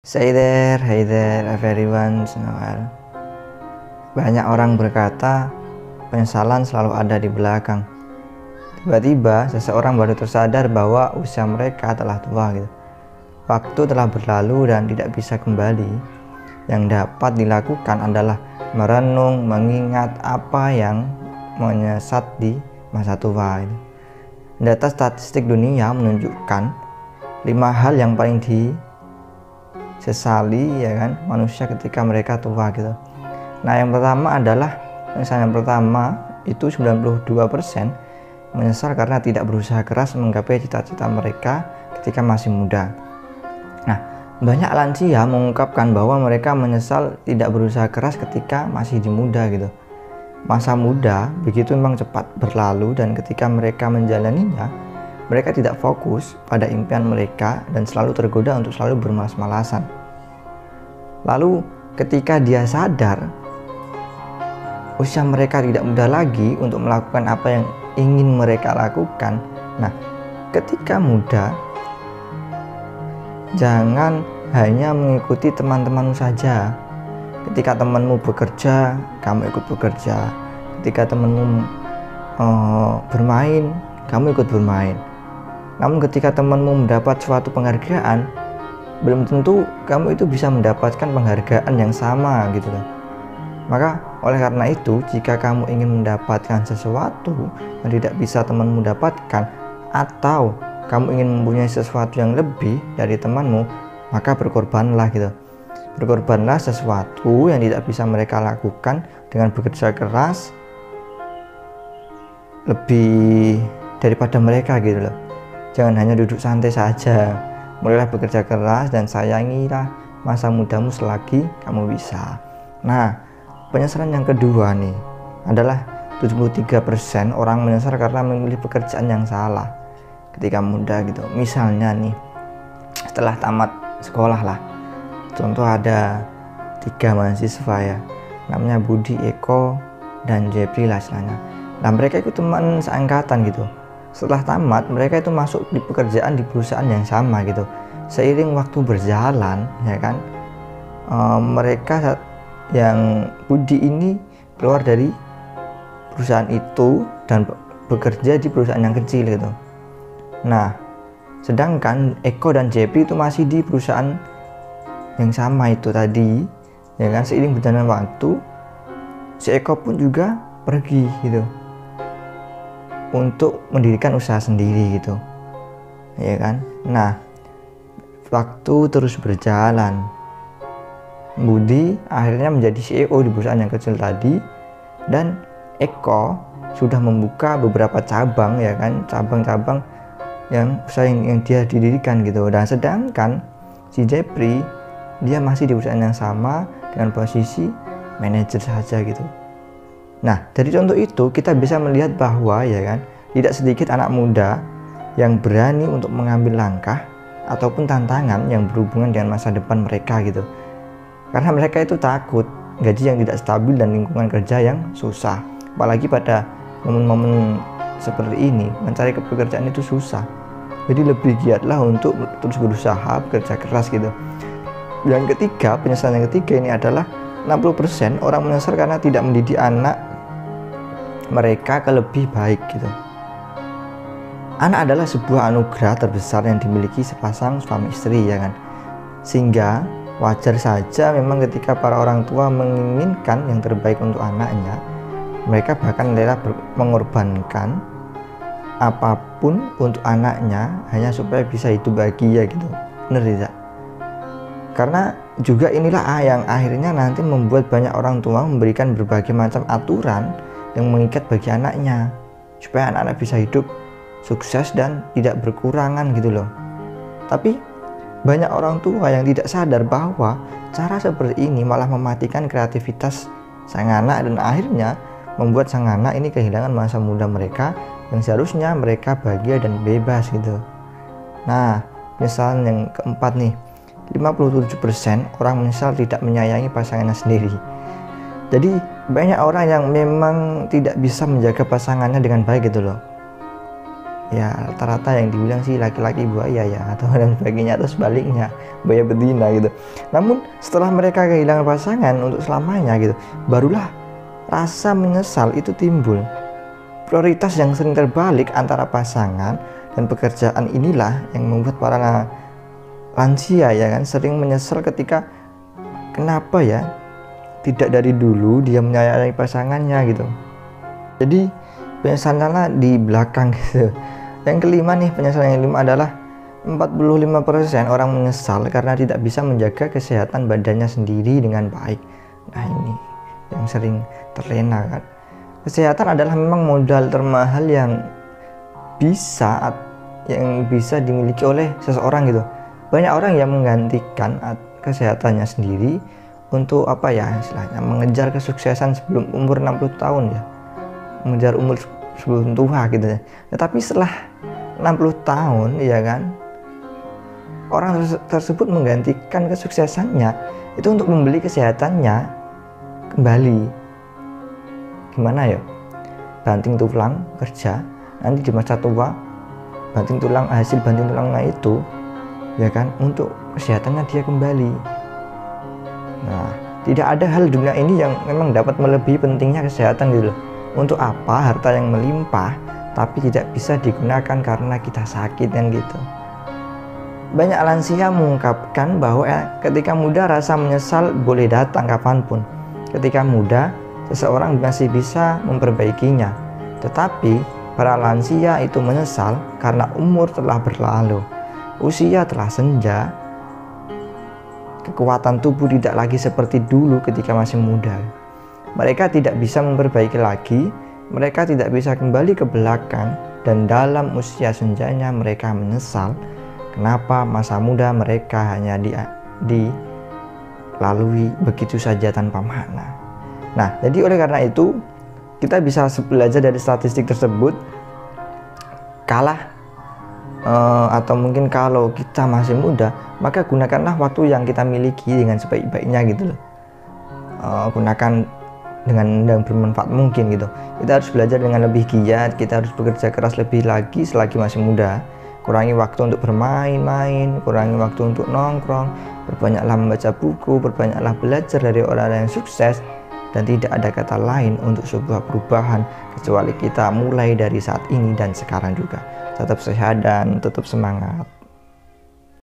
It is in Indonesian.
Hey there everyone, Noel. Banyak orang berkata penyesalan selalu ada di belakang. Tiba-tiba seseorang baru tersadar bahwa usia mereka telah tua gitu. Waktu telah berlalu dan tidak bisa kembali. Yang dapat dilakukan adalah merenung, mengingat apa yang menyesat di masa tua ini. Data statistik dunia menunjukkan 5 hal yang paling disesali ya kan manusia ketika mereka tua gitu. Nah, yang pertama adalah yang pertama itu 92% menyesal karena tidak berusaha keras menggapai cita-cita mereka ketika masih muda. Nah, banyak lansia mengungkapkan bahwa mereka menyesal tidak berusaha keras ketika masih muda gitu. Masa muda begitu memang cepat berlalu dan ketika mereka menjalaninya, mereka tidak fokus pada impian mereka dan selalu tergoda untuk selalu bermalas-malasan. Lalu ketika dia sadar usia mereka tidak muda lagi untuk melakukan apa yang ingin mereka lakukan. Nah, ketika muda, jangan hanya mengikuti teman-temanmu saja. Ketika temanmu bekerja, kamu ikut bekerja. Ketika temanmu bermain, kamu ikut bermain. Namun ketika temanmu mendapat suatu penghargaan, belum tentu kamu itu bisa mendapatkan penghargaan yang sama gitu loh. Maka oleh karena itu, jika kamu ingin mendapatkan sesuatu yang tidak bisa temanmu dapatkan, atau kamu ingin mempunyai sesuatu yang lebih dari temanmu, maka berkorbanlah gitu. Berkorbanlah sesuatu yang tidak bisa mereka lakukan dengan bekerja keras lebih daripada mereka gitu loh. Jangan hanya duduk santai saja, mulailah bekerja keras dan sayangilah masa mudamu selagi kamu bisa. Nah, penyesalan yang kedua nih adalah 73% orang menyesal karena memilih pekerjaan yang salah ketika muda gitu. Misalnya nih, setelah tamat sekolah lah, contoh ada 3 mahasiswa ya, namanya Budi, Eko, dan Jepri lah istilahnya. Nah, mereka itu teman seangkatan gitu. Setelah tamat, mereka itu masuk di pekerjaan di perusahaan yang sama gitu. Seiring waktu berjalan ya kan, mereka yang Budi ini keluar dari perusahaan itu dan bekerja di perusahaan yang kecil gitu. Nah, sedangkan Eko dan Jepri itu masih di perusahaan yang sama itu tadi ya kan. Seiring berjalan waktu, si Eko pun juga pergi gitu untuk mendirikan usaha sendiri gitu ya kan. Nah, waktu terus berjalan, Budi akhirnya menjadi CEO di perusahaan yang kecil tadi, dan Eko sudah membuka beberapa cabang ya kan, cabang-cabang yang usaha yang dia didirikan gitu. Dan sedangkan si Jepri, dia masih di perusahaan yang sama dengan posisi manajer saja gitu. Nah, dari contoh itu kita bisa melihat bahwa ya kan, tidak sedikit anak muda yang berani untuk mengambil langkah ataupun tantangan yang berhubungan dengan masa depan mereka gitu. Karena mereka itu takut gaji yang tidak stabil dan lingkungan kerja yang susah. Apalagi pada momen-momen seperti ini, mencari pekerjaan itu susah. Jadi lebih giatlah untuk terus berusaha, bekerja keras gitu. Yang ketiga, penyesalan yang ketiga ini adalah 60% orang menyesal karena tidak mendidik anak mereka ke lebih baik gitu. Anak adalah sebuah anugerah terbesar yang dimiliki sepasang suami istri ya kan. Sehingga wajar saja memang ketika para orang tua menginginkan yang terbaik untuk anaknya, mereka bahkan rela mengorbankan apapun untuk anaknya hanya supaya bisa hidup bahagia gitu. Bener tidak? Karena juga inilah yang akhirnya nanti membuat banyak orang tua memberikan berbagai macam aturan yang mengikat bagi anaknya supaya anak-anak bisa hidup sukses dan tidak berkurangan gitu loh. Tapi banyak orang tua yang tidak sadar bahwa cara seperti ini malah mematikan kreativitas sang anak dan akhirnya membuat sang anak ini kehilangan masa muda mereka yang seharusnya mereka bahagia dan bebas gitu. Nah, misalnya yang keempat nih, 57% orang menyesal tidak menyayangi pasangannya sendiri. Jadi banyak orang yang memang tidak bisa menjaga pasangannya dengan baik gitu loh ya rata-rata yang dibilang sih laki-laki buaya ya, atau dan sebagainya, atau sebaliknya buaya betina gitu. Namun setelah mereka kehilangan pasangan untuk selamanya gitu, barulah rasa menyesal itu timbul. Prioritas yang sering terbalik antara pasangan dan pekerjaan inilah yang membuat para lansia ya kan sering menyesal ketika kenapa ya tidak dari dulu dia menyayangi pasangannya gitu. Jadi penyesalannya di belakang gitu. Yang kelima nih, penyesalan yang kelima adalah 45% orang menyesal karena tidak bisa menjaga kesehatan badannya sendiri dengan baik. Nah ini yang sering terlena kan. Kesehatan adalah memang modal termahal yang bisa dimiliki oleh seseorang gitu. Banyak orang yang menggantikan kesehatannya sendiri untuk apa ya istilahnya mengejar kesuksesan sebelum umur 60 tahun ya. Mengejar umur sebelum tua gitu ya. Tetapi setelah 60 tahun ya kan, orang tersebut menggantikan kesuksesannya itu untuk membeli kesehatannya kembali. Gimana ya? Banting tulang kerja, nanti di masa tua hasil banting tulangnya itu ya kan untuk kesehatannya dia kembali. Nah, tidak ada hal dunia ini yang memang dapat melebihi pentingnya kesehatan gitu loh. Untuk apa harta yang melimpah tapi tidak bisa digunakan karena kita sakit kan gitu. Banyak lansia mengungkapkan bahwa ketika muda rasa menyesal boleh datang kapanpun. Ketika muda seseorang masih bisa memperbaikinya, tetapi para lansia itu menyesal karena umur telah berlalu, usia telah senja, kekuatan tubuh tidak lagi seperti dulu ketika masih muda. Mereka tidak bisa memperbaiki lagi, mereka tidak bisa kembali ke belakang, dan dalam usia senjanya mereka menyesal kenapa masa muda mereka hanya dilalui begitu saja tanpa makna. Nah, jadi oleh karena itu kita bisa belajar dari statistik tersebut. Atau mungkin kalau kita masih muda, maka gunakanlah waktu yang kita miliki dengan sebaik-baiknya gitu loh. Gunakan dengan yang bermanfaat mungkin gitu. Kita harus belajar dengan lebih giat, kita harus bekerja keras lebih lagi selagi masih muda. Kurangi waktu untuk bermain-main, kurangi waktu untuk nongkrong, perbanyaklah membaca buku, perbanyaklah belajar dari orang-orang yang sukses. Dan tidak ada kata lain untuk sebuah perubahan kecuali kita mulai dari saat ini dan sekarang juga. Tetap sehat dan tetap semangat.